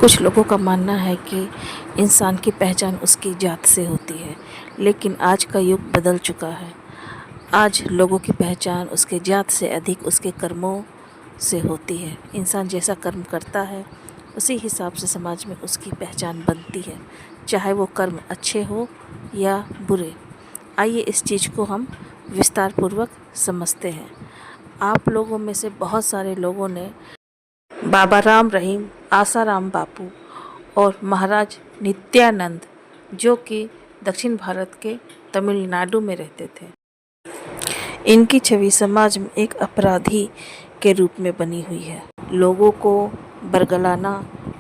कुछ लोगों का मानना है कि इंसान की पहचान उसकी जात से होती है, लेकिन आज का युग बदल चुका है। आज लोगों की पहचान उसके जात से अधिक उसके कर्मों से होती है। इंसान जैसा कर्म करता है, उसी हिसाब से समाज में उसकी पहचान बनती है, चाहे वो कर्म अच्छे हो या बुरे। आइए इस चीज़ को हम विस्तार पूर्वक समझते हैं। आप लोगों में से बहुत सारे लोगों ने बाबा राम रहीम, आसाराम बापू और महाराज नित्यानंद, जो कि दक्षिण भारत के तमिलनाडु में रहते थे, इनकी छवि समाज में एक अपराधी के रूप में बनी हुई है। लोगों को बरगलाना,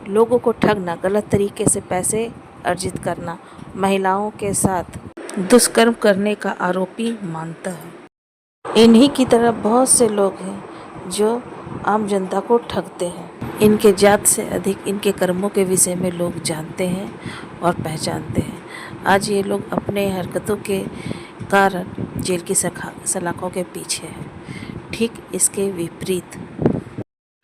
लोगों को ठगना, गलत तरीके से पैसे अर्जित करना, महिलाओं के साथ दुष्कर्म करने का आरोपी मानता है। इन्हीं की तरह बहुत से लोग हैं जो आम जनता को ठगते हैं। इनके जात से अधिक इनके कर्मों के विषय में लोग जानते हैं और पहचानते हैं। आज ये लोग अपने हरकतों के कारण जेल की सलाखों के पीछे हैं। ठीक इसके विपरीत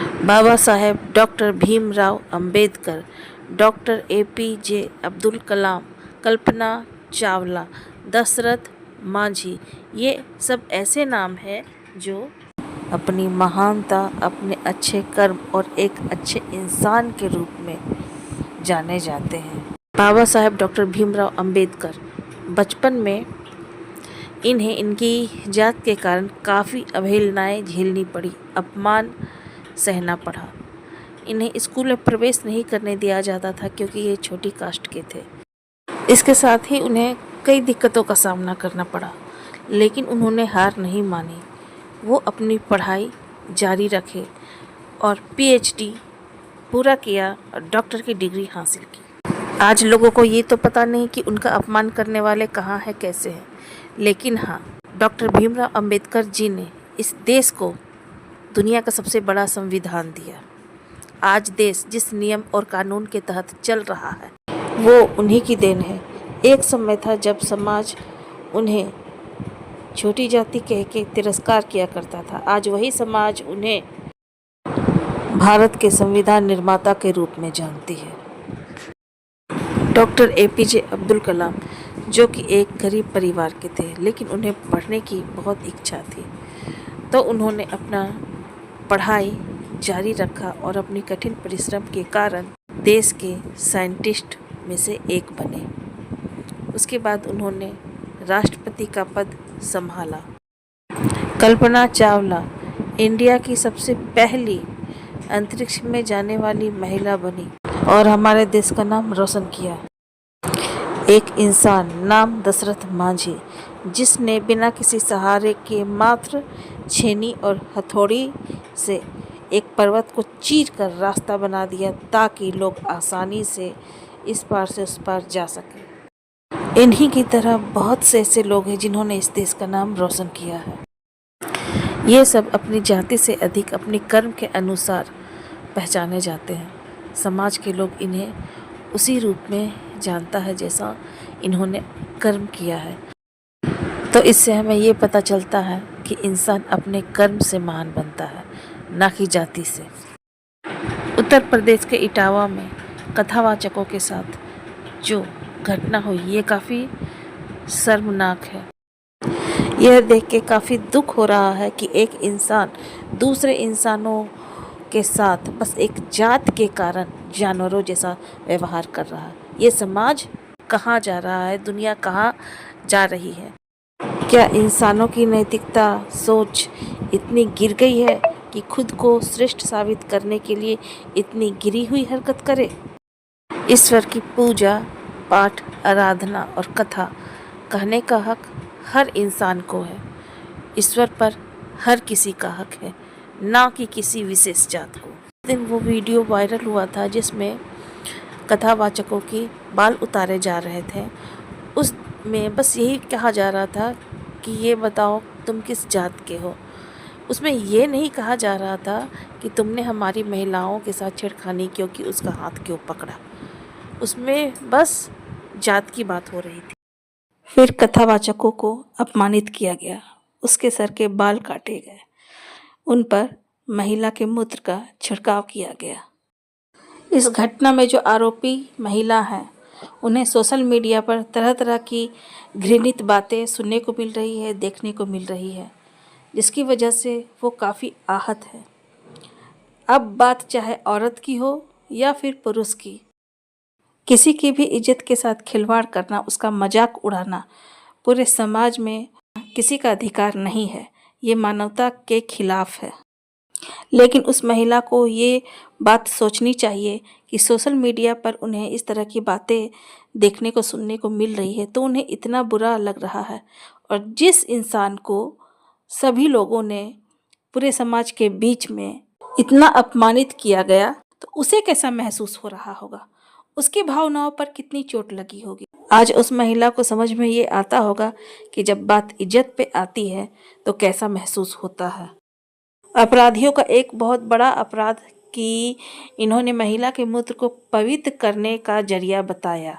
Baba Saheb doctor Bhimrao Ambedkar, doctor APJ Abdul Kalam, Kalpana Chawla, Dashrath Manjhi, ये सब ऐसे नाम हैं जो अपनी महानता, अपने अच्छे कर्म और एक अच्छे इंसान के रूप में जाने जाते हैं। बाबा साहेब डॉक्टर भीमराव अंबेडकर, बचपन में इन्हें इनकी जात के कारण काफ़ी अवहेलनाएं झेलनी पड़ी, अपमान सहना पड़ा। इन्हें स्कूल में प्रवेश नहीं करने दिया जाता था क्योंकि ये छोटी कास्ट के थे। इसके साथ ही उन्हें कई दिक्कतों का सामना करना पड़ा, लेकिन उन्होंने हार नहीं मानी। वो अपनी पढ़ाई जारी रखे और PhD पूरा किया और डॉक्टर की डिग्री हासिल की। आज लोगों को ये तो पता नहीं कि उनका अपमान करने वाले कहाँ हैं, कैसे हैं, लेकिन हाँ, डॉक्टर भीमराव अंबेडकर जी ने इस देश को दुनिया का सबसे बड़ा संविधान दिया। आज देश जिस नियम और कानून के तहत चल रहा है, वो उन्हीं की देन है। एक समय था जब समाज उन्हें छोटी जाति कह के तिरस्कार किया करता था। आज वही समाज उन्हें भारत के संविधान निर्माता के रूप में जानती है। डॉक्टर APJ अब्दुल कलाम, जो कि एक गरीब परिवार के थे, लेकिन उन्हें पढ़ने की बहुत इच्छा थी, तो उन्होंने अपना पढ़ाई जारी रखा और अपनी कठिन परिश्रम के कारण देश के साइंटिस्ट में से एक बने। उसके बाद उन्होंने राष्ट्रपति का पद संभाला। कल्पना चावला इंडिया की सबसे पहली अंतरिक्ष में जाने वाली महिला बनी और हमारे देश का नाम रोशन किया। एक इंसान नाम दशरथ मांझी, जिसने बिना किसी सहारे के मात्र छेनी और हथौड़ी से एक पर्वत को चीर कर रास्ता बना दिया ताकि लोग आसानी से इस पार से उस पार जा सकें। इन्हीं की तरह बहुत से ऐसे लोग हैं जिन्होंने इस देश का नाम रोशन किया है। ये सब अपनी जाति से अधिक अपने कर्म के अनुसार पहचाने जाते हैं। समाज के लोग इन्हें उसी रूप में जानता है जैसा इन्होंने कर्म किया है। तो इससे हमें ये पता चलता है कि इंसान अपने कर्म से महान बनता है, ना कि जाति से। उत्तर प्रदेश के इटावा में कथावाचकों के साथ जो घटना हुई, ये काफ़ी शर्मनाक है। यह देख के काफ़ी दुख हो रहा है कि एक इंसान दूसरे इंसानों के साथ बस एक जात के कारण जानवरों जैसा व्यवहार कर रहा है। ये समाज कहाँ जा रहा है, दुनिया कहाँ जा रही है? क्या इंसानों की नैतिकता, सोच इतनी गिर गई है कि खुद को श्रेष्ठ साबित करने के लिए इतनी गिरी हुई हरकत करे? ईश्वर की पूजा, पाठ, आराधना और कथा कहने का हक हर इंसान को है। ईश्वर पर हर किसी का हक है, ना कि किसी विशेष जात को। उस दिन वो वीडियो वायरल हुआ था जिसमें कथावाचकों की बाल उतारे जा रहे थे। उसमें बस यही कहा जा रहा था कि ये बताओ तुम किस जात के हो। उसमें ये नहीं कहा जा रहा था कि तुमने हमारी महिलाओं के साथ छेड़खानी क्यों की, उसका हाथ क्यों पकड़ा। उसमें बस जात की बात हो रही थी। फिर कथावाचकों को अपमानित किया गया, उसके सर के बाल काटे गए, उन पर महिला के मूत्र का छिड़काव किया गया। इस घटना में जो आरोपी महिला हैं, उन्हें सोशल मीडिया पर तरह तरह की घृणित बातें सुनने को मिल रही है, देखने को मिल रही है, जिसकी वजह से वो काफ़ी आहत है। अब बात चाहे औरत की हो या फिर पुरुष की, किसी की भी इज्जत के साथ खिलवाड़ करना, उसका मजाक उड़ाना पूरे समाज में किसी का अधिकार नहीं है। ये मानवता के खिलाफ है। लेकिन उस महिला को ये बात सोचनी चाहिए कि सोशल मीडिया पर उन्हें इस तरह की बातें देखने को सुनने को मिल रही है तो उन्हें इतना बुरा लग रहा है, और जिस इंसान को सभी लोगों ने पूरे समाज के बीच में इतना अपमानित किया गया तो उसे कैसा महसूस हो रहा होगा, उसकी भावनाओं पर कितनी चोट लगी होगी। आज उस महिला को समझ में ये आता होगा कि जब बात इज्जत पे आती है तो कैसा महसूस होता है। अपराधियों का एक बहुत बड़ा अपराध कि इन्होंने महिला के मूत्र को पवित्र करने का जरिया बताया।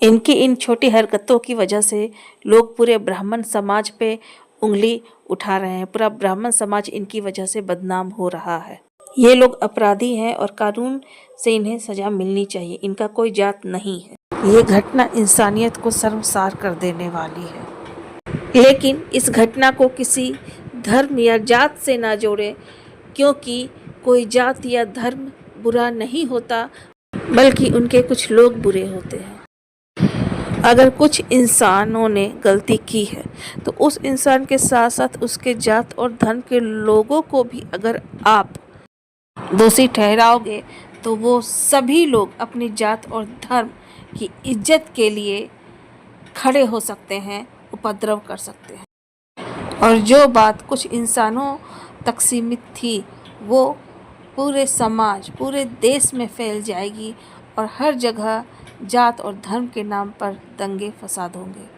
इनकी इन छोटी हरकतों की वजह से लोग पूरे ब्राह्मण समाज पे उंगली उठा रहे हैं। पूरा ब्राह्मण समाज इनकी वजह से बदनाम हो रहा है। ये लोग अपराधी हैं और कानून से इन्हें सजा मिलनी चाहिए। इनका कोई जात नहीं है। ये घटना इंसानियत को शर्मसार कर देने वाली है। लेकिन इस घटना को किसी धर्म या जात से ना जोड़ें, क्योंकि कोई जात या धर्म बुरा नहीं होता, बल्कि उनके कुछ लोग बुरे होते हैं। अगर कुछ इंसानों ने गलती की है तो उस इंसान के साथ साथ उसके जात और धर्म के लोगों को भी अगर आप दोषी ठहराओगे तो वो सभी लोग अपनी जात और धर्म की इज्जत के लिए खड़े हो सकते हैं, उपद्रव कर सकते हैं। और जो बात कुछ इंसानों तक सीमित थी वो पूरे समाज, पूरे देश में फैल जाएगी और हर जगह जात और धर्म के नाम पर दंगे फसाद होंगे।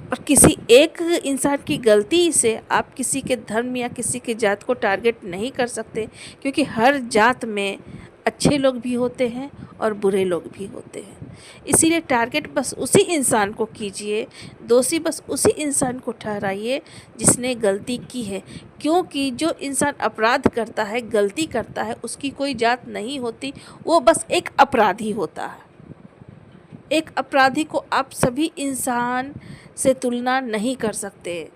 और किसी एक इंसान की गलती से आप किसी के धर्म या किसी के जात को टारगेट नहीं कर सकते, क्योंकि हर जात में अच्छे लोग भी होते हैं और बुरे लोग भी होते हैं। इसीलिए टारगेट बस उसी इंसान को कीजिए, दोषी बस उसी इंसान को ठहराइए जिसने गलती की है, क्योंकि जो इंसान अपराध करता है, गलती करता है, उसकी कोई जात नहीं होती, वो बस एक अपराधी होता है। एक अपराधी को आप सभी इंसान से तुलना नहीं कर सकते।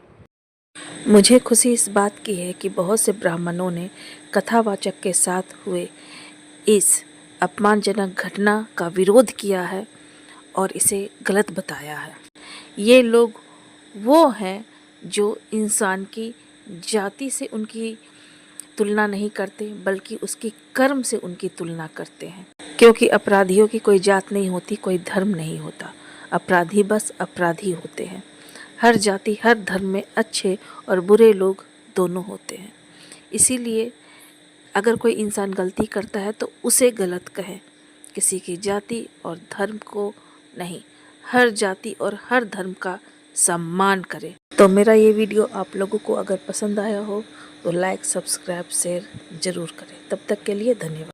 मुझे खुशी इस बात की है कि बहुत से ब्राह्मणों ने कथावाचक के साथ हुए इस अपमानजनक घटना का विरोध किया है और इसे गलत बताया है। ये लोग वो हैं जो इंसान की जाति से उनकी तुलना नहीं करते, बल्कि उसकी कर्म से उनकी तुलना करते हैं। क्योंकि अपराधियों की कोई जात नहीं होती, कोई धर्म नहीं होता। अपराधी बस अपराधी होते हैं। हर जाति, हर धर्म में अच्छे और बुरे लोग दोनों होते हैं। इसीलिए अगर कोई इंसान गलती करता है तो उसे गलत कहें, किसी की जाति और धर्म को नहीं। हर जाति और हर धर्म का सम्मान करें। तो मेरा ये वीडियो आप लोगों को अगर पसंद आया हो तो लाइक, सब्सक्राइब, शेयर ज़रूर करें। तब तक के लिए धन्यवाद।